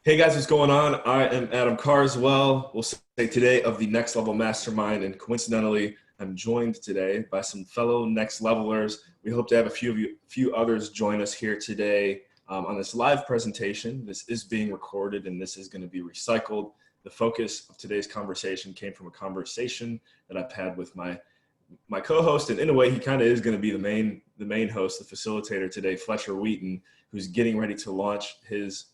Hey guys, what's going on? I am Adam Carswell. We'll say today of the Next Level Mastermind, and coincidentally, I'm joined today by some fellow Next Levelers. We hope to have a few others join us here today on this live presentation. This is being recorded, and this is going to be recycled. The focus of today's conversation came from a conversation that I've had with my co-host, and in a way, he kind of is going to be the main host, the facilitator today, Fletcher Wheaton, who's getting ready to launch his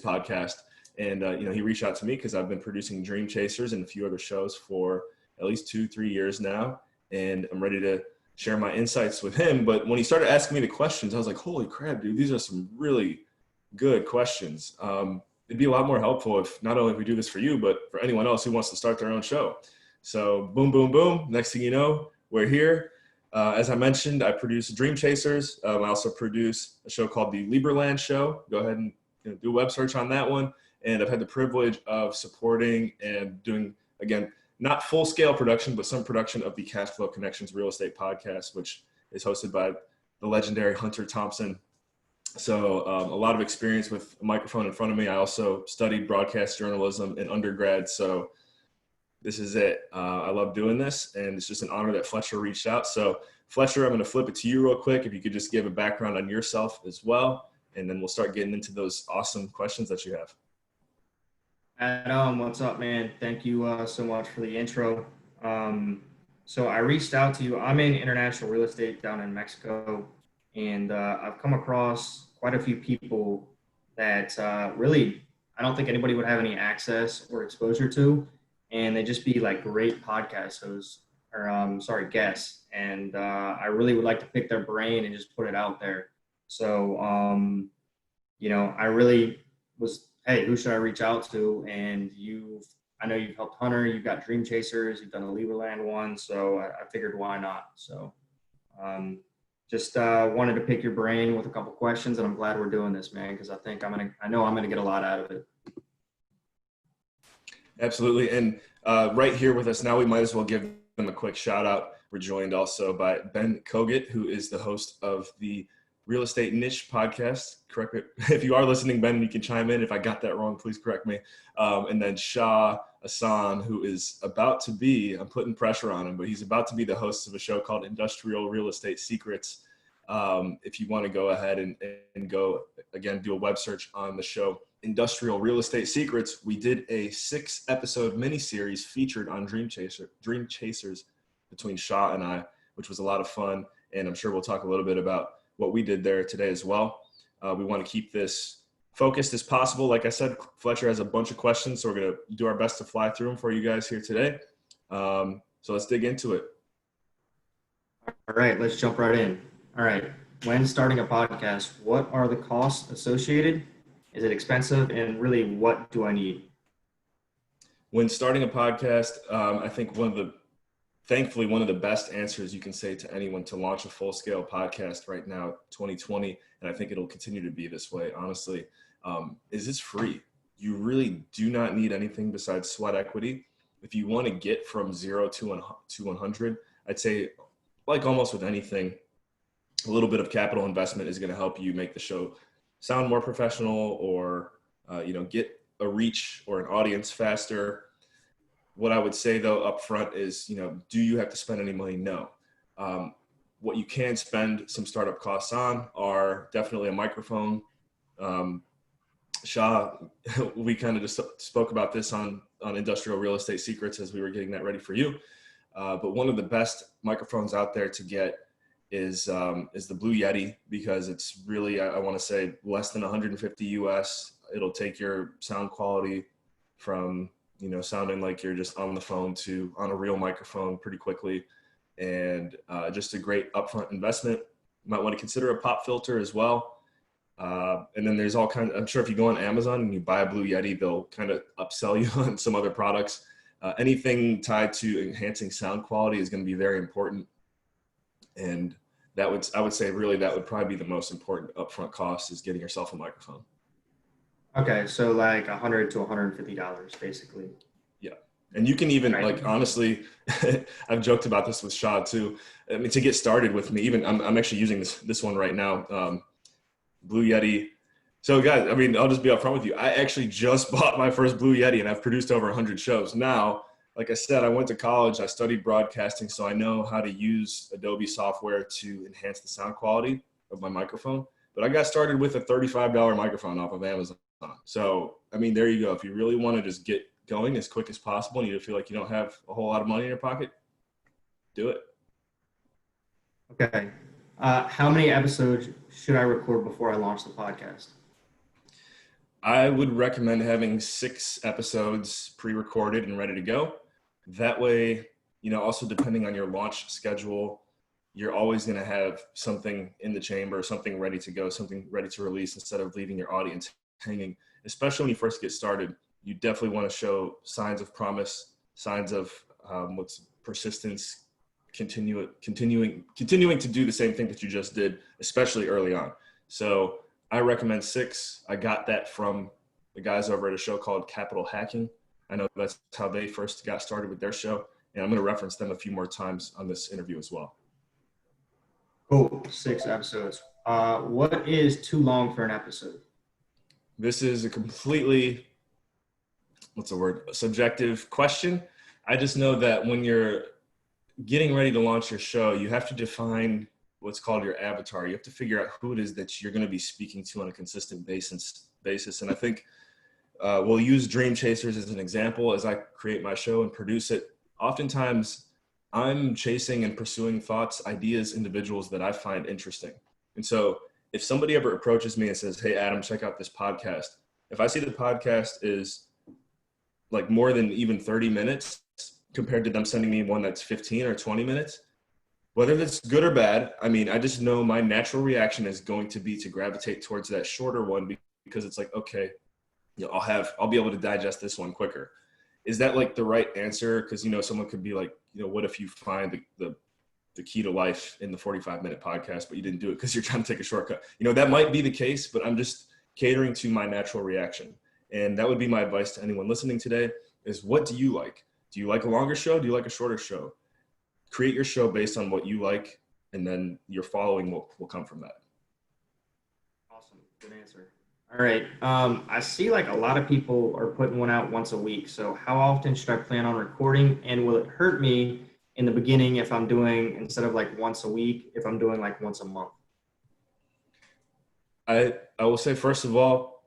podcast. And he reached out to me because I've been producing Dream Chasers and a few other shows for at least 2-3 years now, and I'm ready to share my insights with him. But when he started asking me the questions, I was like, holy crap, dude, these are some really good questions. It'd be a lot more helpful if not only if we do this for you, but for anyone else who wants to start their own show. So boom, boom, boom. Next thing you know, we're here. As I mentioned, I produce Dream Chasers. I also produce a show called the Liberland Show. Go ahead and do a web search on that one. And I've had the privilege of supporting and doing, again, not full-scale production, but some production of the Carswell Connections Real Estate Podcast, which is hosted by the legendary Hunter Thompson. So a lot of experience with a microphone in front of me. I also studied broadcast journalism in undergrad. So this is it. I love doing this, and it's just an honor that Fletcher reached out. So Fletcher, I'm going to flip it to you real quick. If you could just give a background on yourself as well, and then we'll start getting into those awesome questions that you have. Adam, what's up, man? Thank you so much for the intro. So I reached out to you. I'm in international real estate down in Mexico, and I've come across quite a few people that really I don't think anybody would have any access or exposure to, and they just be like great podcast hosts or guests. And I really would like to pick their brain and just put it out there. So, I really was, hey, who should I reach out to? And I know you've helped Hunter, you've got Dream Chasers, you've done a Liberland one. So I figured why not? So just wanted to pick your brain with a couple questions, and I'm glad we're doing this, man, because I know I'm going to get a lot out of it. Absolutely. And right here with us now, we might as well give them a quick shout out. We're joined also by Ben Kogut, who is the host of the Real Estate Niche podcast. Correct me if you are listening, Ben. You can chime in if I got that wrong. Please correct me. And then Shah Hassan, who is about to be, I'm putting pressure on him, but he's about to be the host of a show called Industrial Real Estate Secrets. If you want to go ahead and go again, do a web search on the show Industrial Real Estate Secrets. We did a 6-episode miniseries featured on Dream Chasers between Shah and I, which was a lot of fun. And I'm sure we'll talk a little bit about what we did there today as well. We want to keep this focused as possible. Like I said, Fletcher has a bunch of questions, so we're going to do our best to fly through them for you guys here today. So let's dig into it. All right, let's jump right in. All right, when starting a podcast, what are the costs associated? Is it expensive? And really, what do I need? When starting a podcast, I think thankfully, one of the best answers you can say to anyone to launch a full-scale podcast right now, 2020, and I think it'll continue to be this way, honestly, is it's free. You really do not need anything besides sweat equity. If you want to get from 0 to 100, I'd say, like almost with anything, a little bit of capital investment is going to help you make the show sound more professional or, get a reach or an audience faster. What I would say, though, up front is, do you have to spend any money? No. What you can spend some startup costs on are definitely a microphone. Shah, we kind of just spoke about this on Industrial Real Estate Secrets as we were getting that ready for you. But one of the best microphones out there to get is the Blue Yeti, because it's really, I want to say, less than 150 US. It'll take your sound quality from sounding like you're just on the phone to on a real microphone pretty quickly, and just a great upfront investment. You might want to consider a pop filter as well. And then there's all kinds, I'm sure if you go on Amazon and you buy a Blue Yeti, they'll kind of upsell you on some other products. Anything tied to enhancing sound quality is going to be very important. And I would say really that would probably be the most important upfront cost, is getting yourself a microphone. Okay, so like $100 to $150, basically. Yeah, and you can even honestly, I've joked about this with Shah too. I mean, to get started with me, even I'm actually using this one right now. Blue Yeti So guys, I mean, I'll just be upfront with you. I actually just bought my first Blue Yeti and I've produced over 100 shows. Now, like I said, I went to college, I studied broadcasting, so I know how to use Adobe software to enhance the sound quality of my microphone. But I got started with a $35 microphone off of Amazon. So, I mean, there you go. If you really want to just get going as quick as possible and you feel like you don't have a whole lot of money in your pocket, do it. Okay. How many episodes should I record before I launch the podcast? I would recommend having 6 episodes pre-recorded and ready to go. That way, also depending on your launch schedule, you're always going to have something in the chamber, something ready to go, something ready to release instead of leaving your audience hanging. Especially when you first get started, you definitely want to show signs of promise, signs of what's persistence, continuing to do the same thing that you just did, especially early on. So I recommend 6. I got that from the guys over at a show called Capital Hacking. I know that's how they first got started with their show. And I'm going to reference them a few more times on this interview as well. Cool. 6 episodes. What is too long for an episode? This is a completely, subjective question. I just know that when you're getting ready to launch your show, you have to define what's called your avatar. You have to figure out who it is that you're going to be speaking to on a consistent basis. And I think we'll use Dream Chasers as an example as I create my show and produce it. Oftentimes, I'm chasing and pursuing thoughts, ideas, individuals that I find interesting. And so if somebody ever approaches me and says, hey, Adam, check out this podcast. If I see the podcast is like more than even 30 minutes compared to them sending me one that's 15 or 20 minutes, whether that's good or bad, I mean, I just know my natural reaction is going to be to gravitate towards that shorter one because it's like, okay, I'll be able to digest this one quicker. Is that like the right answer? Because, someone could be like, what if you find the key to life in the 45-minute podcast, but you didn't do it because you're trying to take a shortcut? That might be the case, but I'm just catering to my natural reaction. And that would be my advice to anyone listening today is, what do you like? Do you like a longer show? Do you like a shorter show? Create your show based on what you like, and then your following will come from that. Awesome. Good answer. All right. I see like a lot of people are putting one out once a week. So how often should I plan on recording? And will it hurt me in the beginning if I'm doing, instead of like once a week, if I'm doing like once a month? I will say, first of all,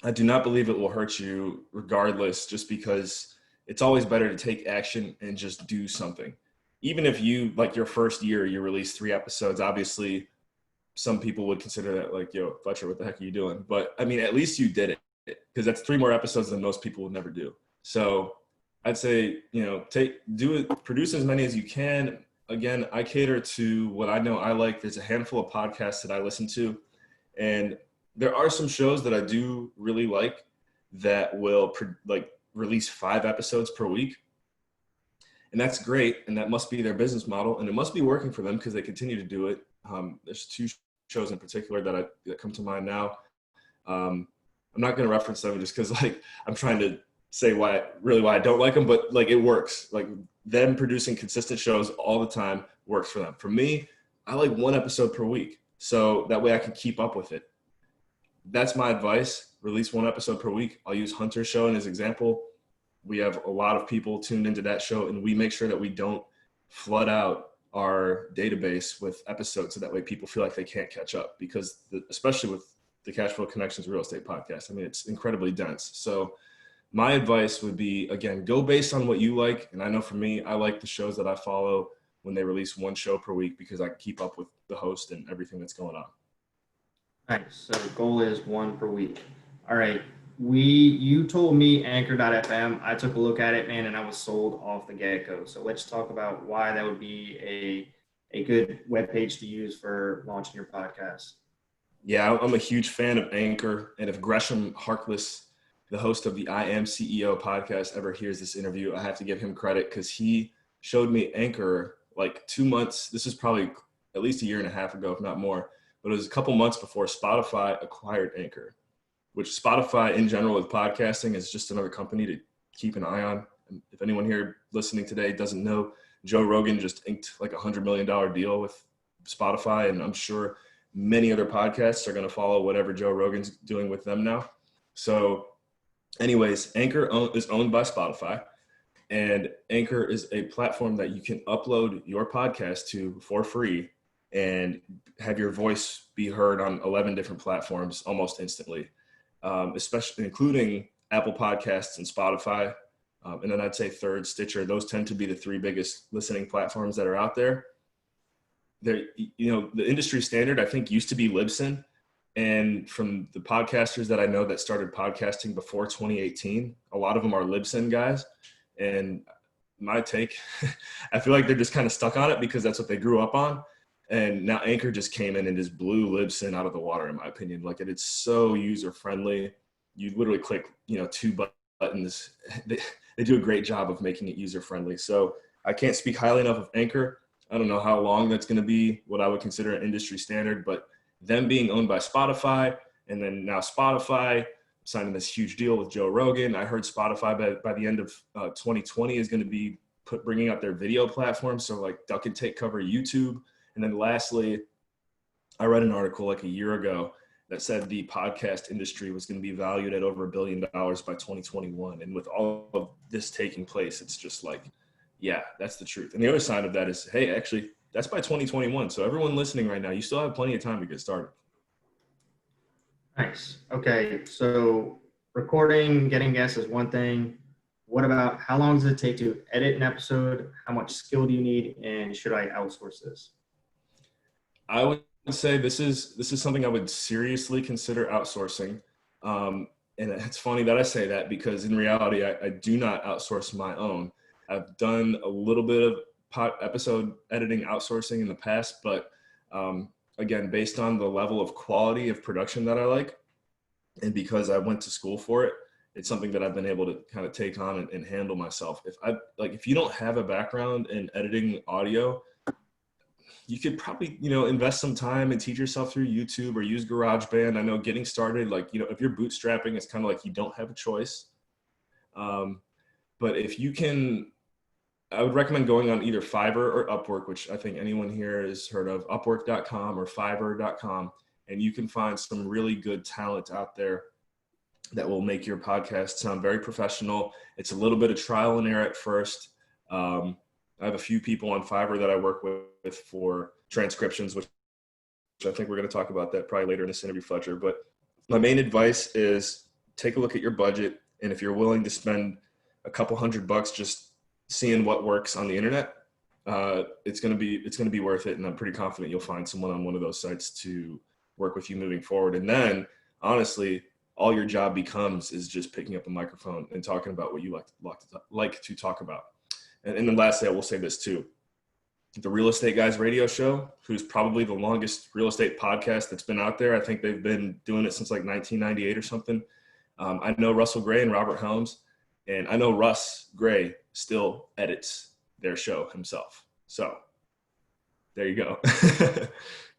I do not believe it will hurt you regardless, just because it's always better to take action and just do something. Even if you, like your first year, you release 3 episodes, obviously some people would consider that like, yo, Fletcher, what the heck are you doing? But I mean, at least you did it, because that's 3 more episodes than most people would never do. So I'd say, produce as many as you can. Again, I cater to what I know I like. There's a handful of podcasts that I listen to, and there are some shows that I do really like that will release 5 episodes per week. And that's great. And that must be their business model. And it must be working for them because they continue to do it. There's 2 shows in particular that come to mind now. I'm not going to reference them just because I'm trying to say why I don't like them, but it works. Like them producing consistent shows all the time works for them. For me, I like 1 episode per week. So that way I can keep up with it. That's my advice. Release 1 episode per week. I'll use Hunter's show as an example. We have a lot of people tuned into that show, and we make sure that we don't flood out our database with episodes so that way people feel like they can't catch up, because especially with the Cashflow Connections Real Estate Podcast, I mean, it's incredibly dense. So my advice would be, again, go based on what you like. And I know for me, I like the shows that I follow when they release 1 show per week because I can keep up with the host and everything that's going on. Nice. So the goal is 1 per week. All right. You told me Anchor.fm. I took a look at it, man, and I was sold off the get-go. So let's talk about why that would be a good webpage to use for launching your podcast. Yeah, I'm a huge fan of Anchor. And if Gresham Harkless, the host of the I Am CEO podcast, ever hears this interview, I have to give him credit because he showed me Anchor like 2 months. This is probably at least a year and a half ago, if not more. But it was a couple months before Spotify acquired Anchor, which Spotify in general with podcasting is just another company to keep an eye on. And if anyone here listening today doesn't know, Joe Rogan just inked like $100 million deal with Spotify. And I'm sure many other podcasts are going to follow whatever Joe Rogan's doing with them now. So anyways, Anchor is owned by Spotify, and Anchor is a platform that you can upload your podcast to for free and have your voice be heard on 11 different platforms almost instantly, especially including Apple Podcasts and Spotify. And then I'd say third, Stitcher. Those tend to be the three biggest listening platforms that are out there. The industry standard, I think, used to be Libsyn. And from the podcasters that I know that started podcasting before 2018, a lot of them are Libsyn guys. And my take, I feel like they're just kind of stuck on it because that's what they grew up on. And now Anchor just came in and just blew Libsyn out of the water, in my opinion. Like, it's so user friendly. You literally click, two buttons. They do a great job of making it user friendly. So I can't speak highly enough of Anchor. I don't know how long that's going to be what I would consider an industry standard, but them being owned by Spotify, and then now Spotify signing this huge deal with Joe Rogan. I heard Spotify by the end of 2020 is going to be bringing out their video platform. So like Duck and Take cover YouTube. And then lastly, I read an article like a year ago that said the podcast industry was going to be valued at over $1 billion by 2021. And with all of this taking place, it's just like, yeah, that's the truth. And the other side of that is, hey, actually, that's by 2021. So everyone listening right now, you still have plenty of time to get started. Nice. Okay. So recording, getting guests is one thing. What about how long does it take to edit an episode? How much skill do you need? And should I outsource this? I would say this is something I would seriously consider outsourcing. And it's funny that I say that because in reality, I do not outsource my own. I've done a little bit of episode editing outsourcing in the past, but again, based on the level of quality of production that I like, and because I went to school for it, it's something that I've been able to kind of take on and handle myself. If you don't have a background in editing audio, you could probably, invest some time and teach yourself through YouTube or use GarageBand. I know getting started, if you're bootstrapping, it's kind of like you don't have a choice. But if you can, I would recommend going on either Fiverr or Upwork, which I think anyone here has heard of, upwork.com or fiverr.com. And you can find some really good talent out there that will make your podcast sound very professional. It's a little bit of trial and error at first. I have a few people on Fiverr that I work with for transcriptions, which I think we're going to talk about that probably later in this interview, Fletcher. But my main advice is take a look at your budget. And if you're willing to spend a couple $100 just seeing what works on the internet, it's going to be worth it. And I'm pretty confident you'll find someone on one of those sites to work with you moving forward. And then honestly, all your job becomes is just picking up a microphone and talking about what you like to talk about. And then lastly, I will say this too. The Real Estate Guys radio show, who's probably the longest real estate podcast that's been out there. I think they've been doing it since like 1998 or something. I know Russell Gray and Robert Helms, and I know Russ Gray still edits their show himself. So there you go.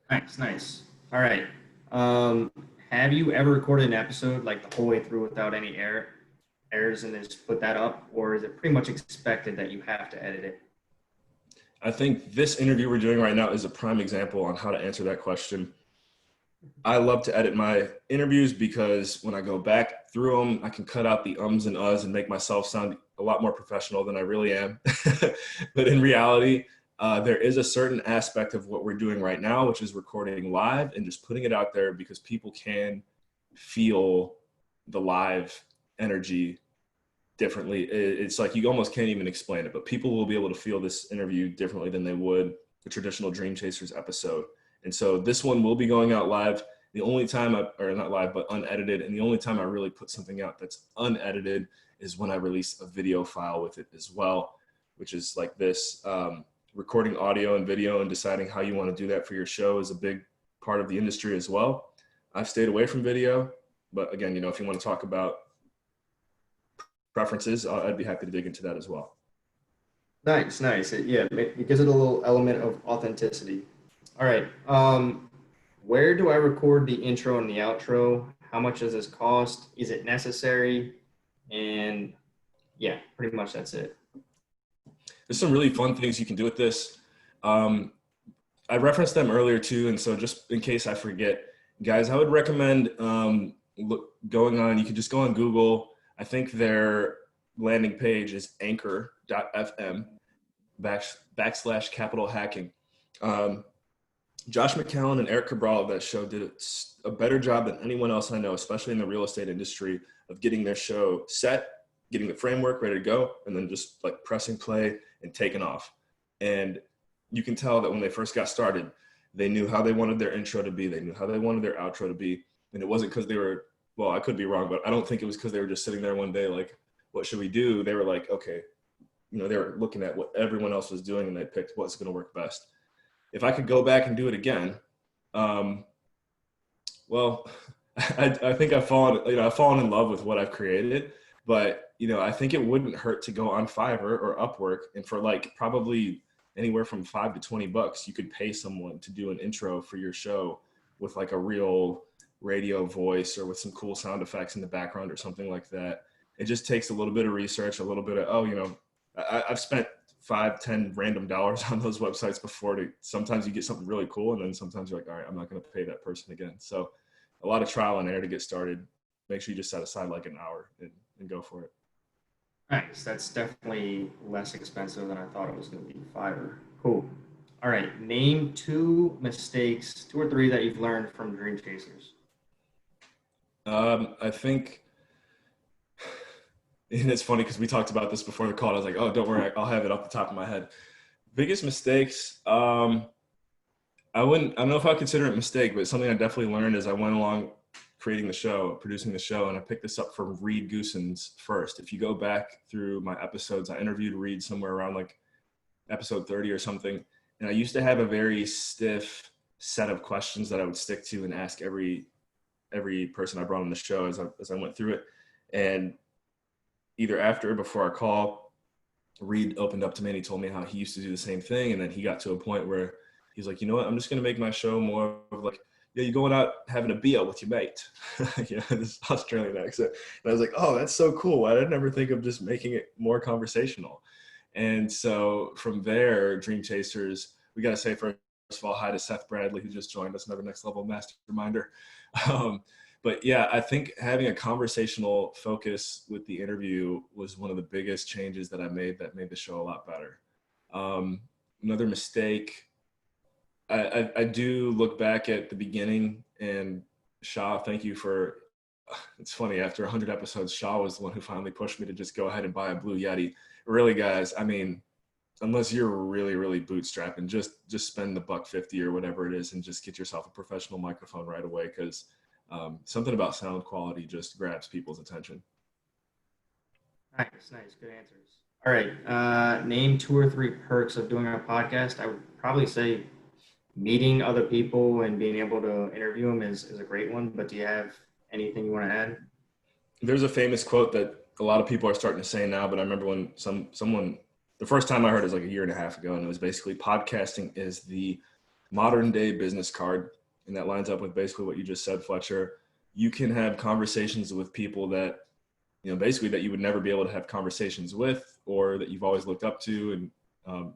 Nice. All right. Have you ever recorded an episode like the whole way through without any errors and then just put that up, or is it pretty much expected that you have to edit it? I think this interview we're doing right now is a prime example on how to answer that question. I love to edit my interviews because when I go back through them, I can cut out the ums and uhs and make myself sound a lot more professional than I really am. But in reality, there is a certain aspect of what we're doing right now, which is recording live and just putting it out there because people can feel the live energy differently. It's like you almost can't even explain it, but people will be able to feel this interview differently than they would the traditional Dream Chasers episode. And so this one will be going out live. The only time or not live, but unedited. And the only time I really put something out that's unedited is when I release a video file with it as well, which is like this. Recording audio and video and deciding how you want to do that for your show is a big part of the industry as well. I've stayed away from video, but again, if you want to talk about preferences, I'd be happy to dig into that as well. Nice. It gives it a little element of authenticity. All right. Where do I record the intro and the outro? How much does this cost? Is it necessary? And yeah, pretty much that's it. There's some really fun things you can do with this. I referenced them earlier too, and so just in case I forget, guys, I would recommend going on. You can just go on Google. I think their landing page is anchor.fm backslash capital hacking. Um, Josh McCallan and Eric Cabral of that show did a better job than anyone else I know, especially in the real estate industry, of getting their show set, getting the framework ready to go, and then just like pressing play and taking off. And you can tell that when they first got started, they knew how they wanted their intro to be. They knew how they wanted their outro to be. And it wasn't because they were, well, I could be wrong, but I don't think it was because they were just sitting there one day like, what should we do? They were like, okay, they were looking at what everyone else was doing and they picked what's going to work best. If I could go back and do it again, well, I think I've fallen in love with what I've created, but I think it wouldn't hurt to go on Fiverr or Upwork, and for like probably anywhere from $5 to $20, you could pay someone to do an intro for your show with like a real radio voice or with some cool sound effects in the background or something like that. It just takes a little bit of research, a little bit of, I've spent 5-10 random dollars on those websites before. Sometimes you get something really cool, and then sometimes you're like, all right, I'm not going to pay that person again. So a lot of trial and error to get started. Make sure you just set aside like an hour and go for it. Nice. That's definitely less expensive than I thought it was going to be. Fiverr. Cool. All right. Name 2 mistakes, 2 or 3 that you've learned from Dream Chasers. I think, and it's funny because we talked about this before the call. I was like, oh, don't worry, I'll have it off the top of my head. Biggest mistakes. I don't know if I consider it a mistake, but something I definitely learned as I went along creating the show, producing the show, and I picked this up from Reed Goosens first. If you go back through my episodes, I interviewed Reed somewhere around like episode 30 or something. And I used to have a very stiff set of questions that I would stick to and ask every person I brought on the show as I went through it. And either after or before our call, Reed opened up to me and he told me how he used to do the same thing. And then he got to a point where he's like, you know what, I'm just going to make my show more of like, you're going out having a beer with your mate. This Australian accent. And I was like, oh, that's so cool. I didn't ever think of just making it more conversational. And so from there, Dream Chasers, we got to say first of all, hi to Seth Bradley, who just joined us, another Next Level Masterminder. But yeah, I think having a conversational focus with the interview was one of the biggest changes that I made that made the show a lot better. Another mistake, I do look back at the beginning, and Shaw, thank you for, it's funny, after 100 episodes, Shaw was the one who finally pushed me to just go ahead and buy a Blue Yeti. Really, guys, I mean, unless you're really, really bootstrapping, just spend the $150 or whatever it is and just get yourself a professional microphone right away, because something about sound quality just grabs people's attention. Nice. Good answers. All right. Name 2 or 3 perks of doing a podcast. I would probably say meeting other people and being able to interview them is a great one. But do you have anything you want to add? There's a famous quote that a lot of people are starting to say now, but I remember when someone, the first time I heard it was like a year and a half ago, and it was basically podcasting is the modern day business card. And that lines up with basically what you just said, Fletcher. You can have conversations with people that, basically that you would never be able to have conversations with, or that you've always looked up to. And,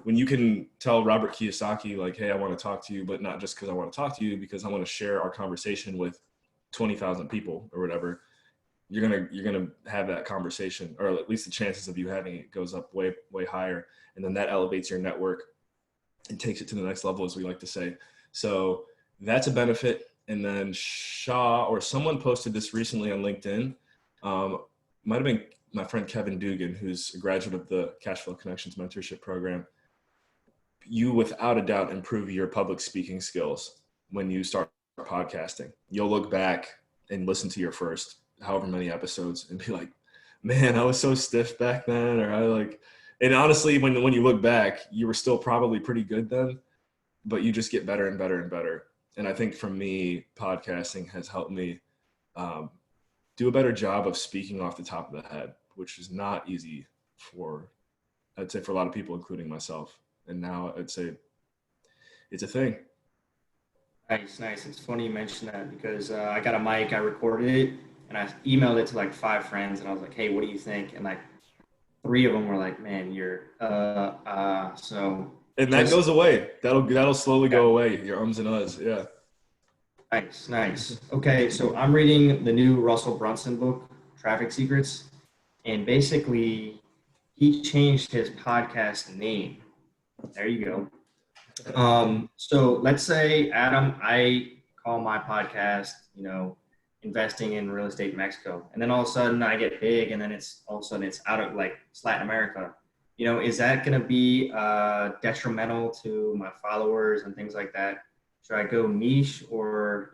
when you can tell Robert Kiyosaki, like, hey, I want to talk to you, but not just because I want to talk to you, because I want to share our conversation with 20,000 people or whatever, you're going to have that conversation, or at least the chances of you having it goes up way, way higher. And then that elevates your network and takes it to the next level, as we like to say. So that's a benefit. And then Shaw, or someone posted this recently on LinkedIn. Might have been my friend Kevin Dugan, who's a graduate of the Cashflow Connections mentorship program. You, without a doubt, improve your public speaking skills when you start podcasting. You'll look back and listen to your first however many episodes and be like, man, I was so stiff back then. And honestly, when you look back, you were still probably pretty good then, but you just get better and better and better. And I think for me, podcasting has helped me do a better job of speaking off the top of the head, which is not easy I'd say for a lot of people, including myself. And now I'd say it's a thing. Nice. It's funny you mentioned that because I got a mic, I recorded it, and I emailed it to like 5 friends, and I was like, hey, what do you think? And like 3 of them were like, man, you're, so And that Just goes away. That'll slowly go away. Your ums and uhs. Yeah. nice, nice. Okay, so I'm reading the new Russell Brunson book, Traffic Secrets, and basically he changed his podcast name. There you go. So let's say, Adam, I call my podcast, investing in real estate in Mexico, and then all of a sudden I get big, and then it's all of a sudden it's out of like it's Latin America. Is that going to be detrimental to my followers and things like that? Should I go niche or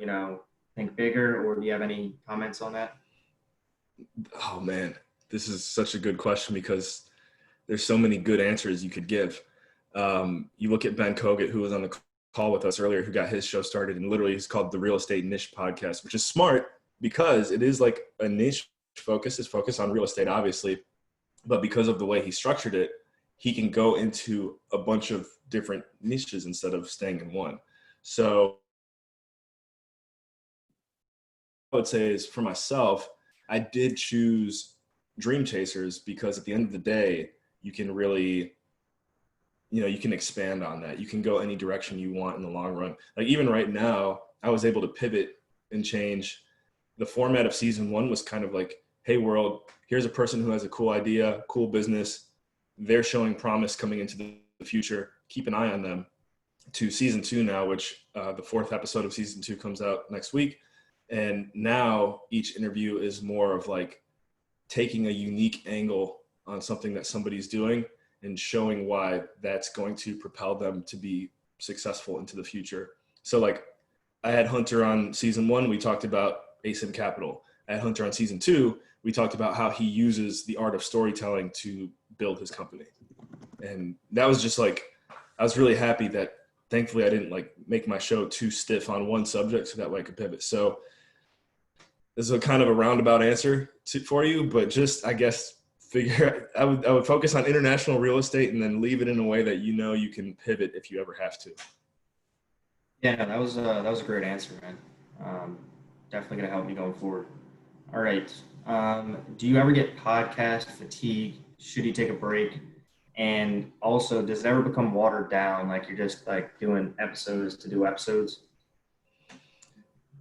think bigger, or do you have any comments on that? Oh man, this is such a good question because there's so many good answers you could give. You look at Ben Kogut, who was on the call with us earlier, who got his show started, and literally he's called the Real Estate Niche Podcast, which is smart because it is like a niche focus. It's focused on real estate, obviously, but because of the way he structured it, he can go into a bunch of different niches instead of staying in one. So I would say is for myself, I did choose Dream Chasers because at the end of the day, you can really, you can expand on that. You can go any direction you want in the long run. Like even right now, I was able to pivot and change. The format of season 1 was kind of like, hey world, here's a person who has a cool idea, cool business. They're showing promise coming into the future. Keep an eye on them. To season 2 now, which the 4th episode of season 2 comes out next week. And now each interview is more of like taking a unique angle on something that somebody's doing and showing why that's going to propel them to be successful into the future. So like I had Hunter on season 1, we talked about ASIM Capital. I had Hunter on season 2, we talked about how he uses the art of storytelling to build his company. And that was just like, I was really happy that thankfully I didn't like make my show too stiff on one subject so that way I could pivot. So this is a kind of a roundabout answer for you, but just, I guess, I would focus on international real estate and then leave it in a way that you can pivot if you ever have to. Yeah, no, that was a great answer, man. Definitely gonna help me going forward. All right. Do you ever get podcast fatigue? Should you take a break? And also, does it ever become watered down? Like you're just like doing episodes to do episodes?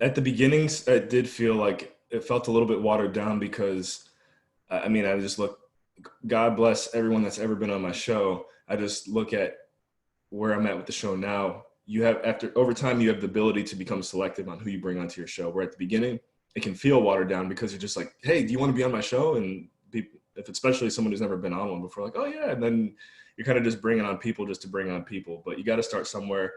At the beginnings, it did feel like it felt a little bit watered down because, I mean, I just look, God bless everyone that's ever been on my show. I just look at where I'm at with the show now. Over time, you have the ability to become selective on who you bring onto your show. Where at the beginning, it can feel watered down because you're just like, hey, do you want to be on my show? And if especially someone who's never been on one before, like, oh yeah. And then you're kind of just bringing on people just to bring on people, but you got to start somewhere.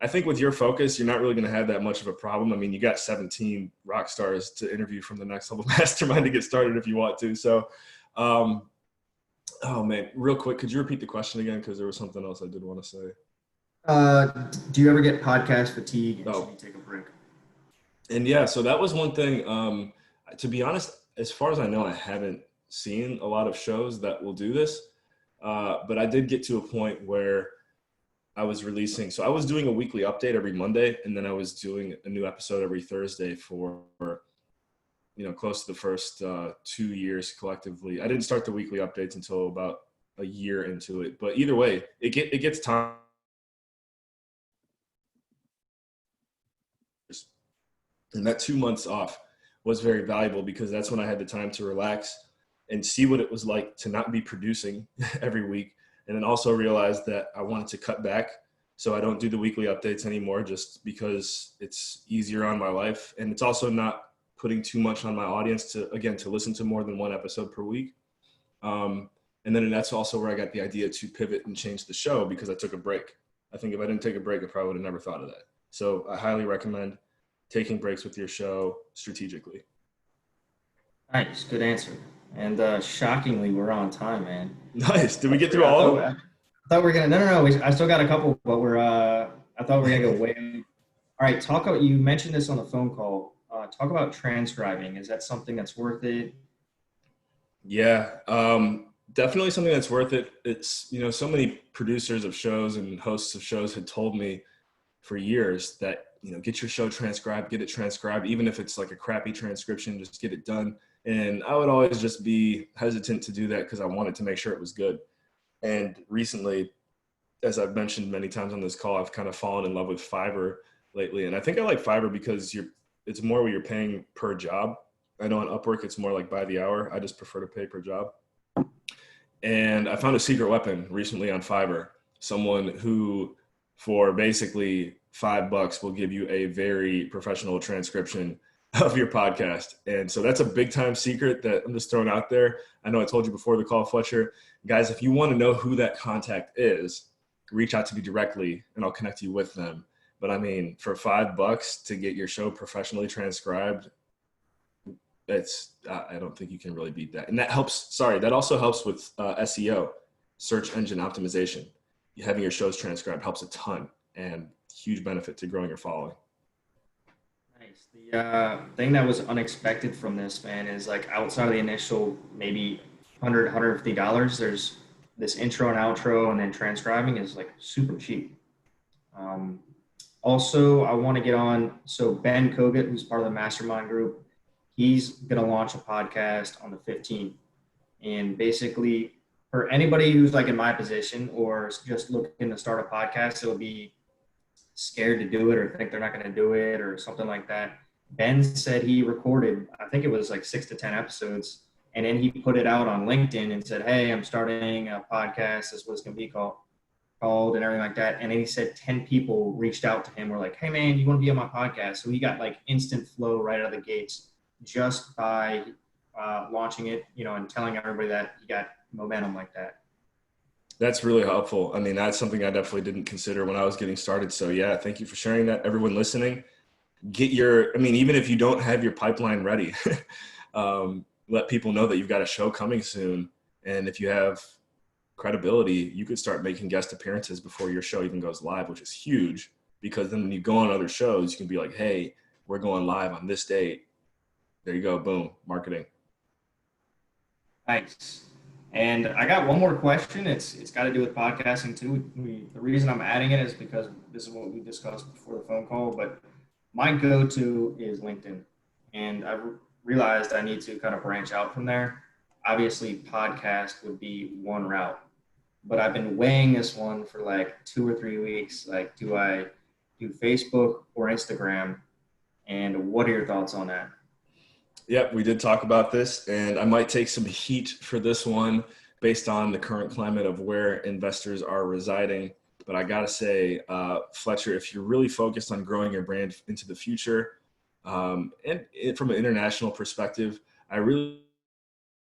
I think with your focus, you're not really going to have that much of a problem. I mean, you got 17 rock stars to interview from the Next Level Mastermind to get started if you want to. So, oh man, real quick, could you repeat the question again? Because there was something else I did want to say. Do you ever get podcast fatigue and Oh. should you take a break? And yeah, so that was one thing. To be honest, as far as I know, I haven't seen a lot of shows that will do this. But I did get to a point where I was releasing. So I was doing a weekly update every Monday, and then I was doing a new episode every Thursday for, close to the first 2 years collectively. I didn't start the weekly updates until about a year into it. But either way, it gets time. And that 2 months off was very valuable because that's when I had the time to relax and see what it was like to not be producing every week. And then also realize that I wanted to cut back. So I don't do the weekly updates anymore just because it's easier on my life. And it's also not putting too much on my audience to listen to more than one episode per week. And then that's also where I got the idea to pivot and change the show because I took a break. I think if I didn't take a break, I probably would have never thought of that. So I highly recommend taking breaks with your show strategically. Nice, good answer. And shockingly, we're on time, man. Nice. Did we get through all of them? I thought we were gonna. No. I still got a couple, but I thought we were gonna go way. All right, talk about. You mentioned this on the phone call. Talk about transcribing. Is that something that's worth it? Yeah, definitely something that's worth it. It's, so many producers of shows and hosts of shows had told me for years that, get your show transcribed, get it transcribed, even if it's like a crappy transcription, just get it done. And I would always just be hesitant to do that because I wanted to make sure it was good. And recently as I've mentioned many times on this call, I've kind of fallen in love with Fiverr lately. And I think I like Fiverr because it's more where you're paying per job. I know on Upwork, it's more like by the hour. I just prefer to pay per job. And I found a secret weapon recently on Fiverr. Someone who, for basically $5, will give you a very professional transcription of your podcast. And so that's a big time secret that I'm just throwing out there. I know I told you before the call, Fletcher. Guys, if you want to know who that contact is, reach out to me directly and I'll connect you with them. But I mean, for $5 to get your show professionally transcribed, I don't think you can really beat that. And that helps, that also helps with SEO, search engine optimization. Having your shows transcribed helps a ton and huge benefit to growing your following. Nice. The thing that was unexpected from this, man, is like outside of the initial maybe $150, there's this intro and outro, and then transcribing is like super cheap. Also, I want to get on. So Ben Kogut, who's part of the Mastermind group, he's going to launch a podcast on the 15th. And basically, for anybody who's like in my position or just looking to start a podcast, it'll be scared to do it or think they're not going to do it or something like that. Ben said he recorded, I think it was like 6 to 10 episodes. And then he put it out on LinkedIn and said, hey, I'm starting a podcast. This is what it's going to be called and everything like that. And then he said 10 people reached out to him. Were like, hey, man, you want to be on my podcast? So he got like instant flow right out of the gates just by launching it, and telling everybody that he got momentum like that. That's really helpful. I mean, that's something I definitely didn't consider when I was getting started. So yeah, thank you for sharing that. Everyone listening, even if you don't have your pipeline ready, let people know that you've got a show coming soon. And if you have credibility, you could start making guest appearances before your show even goes live, which is huge, because then when you go on other shows, you can be like, hey, we're going live on this date. There you go. Boom. Marketing. Nice. And I got one more question. It's got to do with podcasting too. The reason I'm adding it is because this is what we discussed before the phone call, but my go-to is LinkedIn. And I realized I need to kind of branch out from there. Obviously, podcast would be one route, but I've been weighing this one for like 2 or 3 weeks. Like, do I do Facebook or Instagram? And what are your thoughts on that? Yep, we did talk about this, and I might take some heat for this one based on the current climate of where investors are residing. But I got to say, Fletcher, if you're really focused on growing your brand into the future, and from an international perspective, I really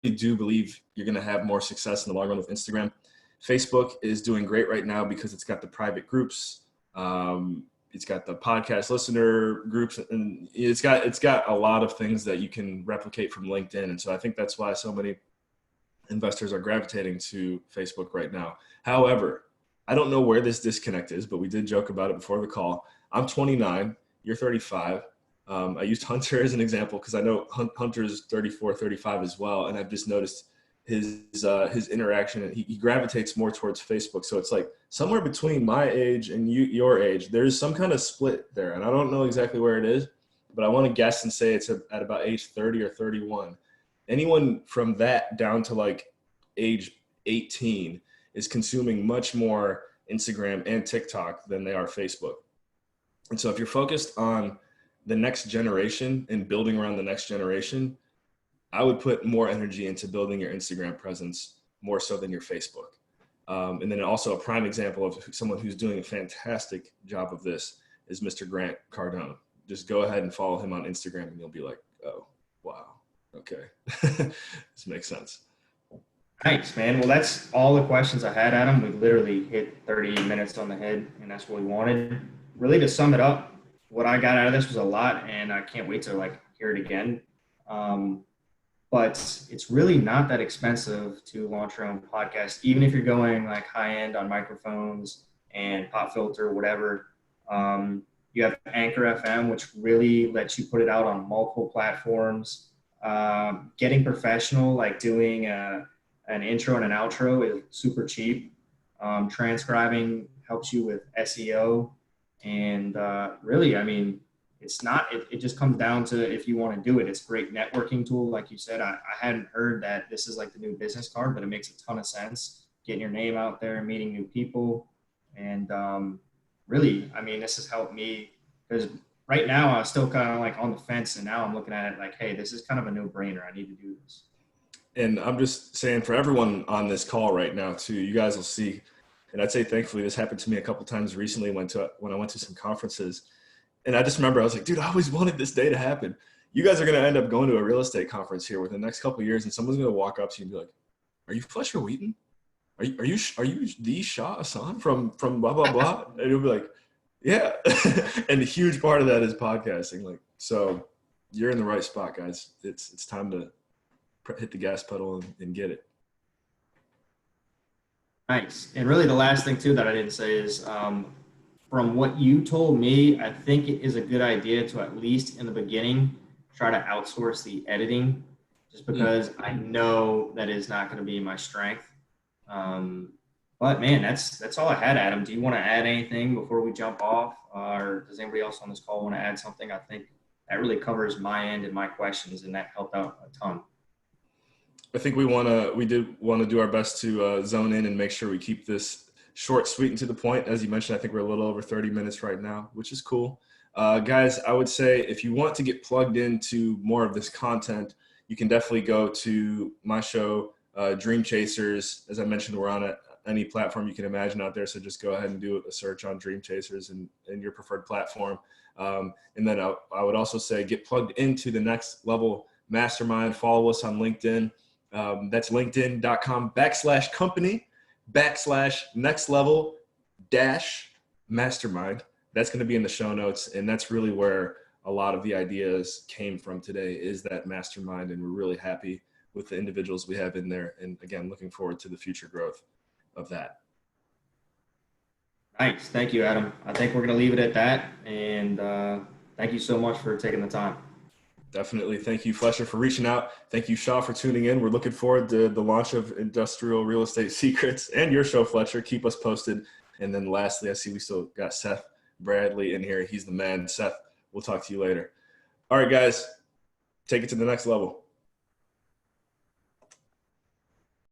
do believe you're going to have more success in the long run with Instagram. Facebook is doing great right now because it's got the private groups. It's got the podcast listener groups, and it's got a lot of things that you can replicate from LinkedIn. And so I think that's why so many investors are gravitating to Facebook right now. However, I don't know where this disconnect is, but we did joke about it before the call. I'm 29, you're 35. I used Hunter as an example because I know Hunter's 34, 35 as well. And I've just noticed his interaction, he gravitates more towards Facebook. So it's like somewhere between my age and your age, there's some kind of split there. And I don't know exactly where it is, but I want to guess and say it's at about age 30 or 31. Anyone from that down to like age 18 is consuming much more Instagram and TikTok than they are Facebook. And so if you're focused on the next generation and building around the next generation, I would put more energy into building your Instagram presence more so than your Facebook. And then also a prime example of someone who's doing a fantastic job of this is Mr. Grant Cardone. Just go ahead and follow him on Instagram and you'll be like, oh, wow. Okay. This makes sense. Thanks, man. Well, that's all the questions I had, Adam. We literally hit 30 minutes on the head, and that's what we wanted. Really, to sum it up, what I got out of this was a lot, and I can't wait to hear it again. But it's really not that expensive to launch your own podcast, even if you're going high end on microphones and pop filter, whatever. You have Anchor FM, which really lets you put it out on multiple platforms. Getting professional, like doing an intro and an outro, is super cheap. Transcribing helps you with SEO. And really, I mean, it just comes down to if you want to do it. It's a great networking tool. Like you said, I hadn't heard that this is like the new business card, but it makes a ton of sense. Getting your name out there, meeting new people. And really, I mean, this has helped me because right now I was still kind of like on the fence, and now I'm looking at it like, hey, this is kind of a no-brainer. I need to do this. And I'm just saying for everyone on this call right now too, you guys will see, and I'd say thankfully this happened to me a couple times recently when I went to some conferences. And I just remember I was like, dude, I always wanted this day to happen. You guys are going to end up going to a real estate conference here within the next couple of years, and someone's going to walk up to you and be like, are you Fletcher Wheaton? Are you the Shah Hassan from blah blah blah? And you'll be like, yeah. And a huge part of that is podcasting. Like, so you're in the right spot, guys. It's time to hit the gas pedal and get it. Nice. And really, the last thing too that I didn't say is, from what you told me, I think it is a good idea to at least in the beginning try to outsource the editing, just because I know that is not going to be my strength. But man, that's all I had, Adam. Do you want to add anything before we jump off, or does anybody else on this call want to add something? I think that really covers my end and my questions, and that helped out a ton. I think we did want to do our best to zone in and make sure we keep this short, sweet, and to the point. As you mentioned, I think we're a little over 30 minutes right now, which is cool. Guys, I would say if you want to get plugged into more of this content, you can definitely go to my show, Dream Chasers. As I mentioned, we're on any platform you can imagine out there. So just go ahead and do a search on Dream Chasers in your preferred platform. And then I would also say get plugged into the Next Level Mastermind. Follow us on LinkedIn. That's linkedin.com/company/next level -mastermind. That's going to be in the show notes. And that's really where a lot of the ideas came from today, is that mastermind. And we're really happy with the individuals we have in there. And again, looking forward to the future growth of that. Nice. Thank you, Adam. I think we're going to leave it at that. And thank you so much for taking the time. Definitely. Thank you, Fletcher, for reaching out. Thank you, Shaw, for tuning in. We're looking forward to the launch of Industrial Real Estate Secrets and your show, Fletcher. Keep us posted. And then lastly, I see we still got Seth Bradley in here. He's the man. Seth, we'll talk to you later. All right, guys, take it to the next level.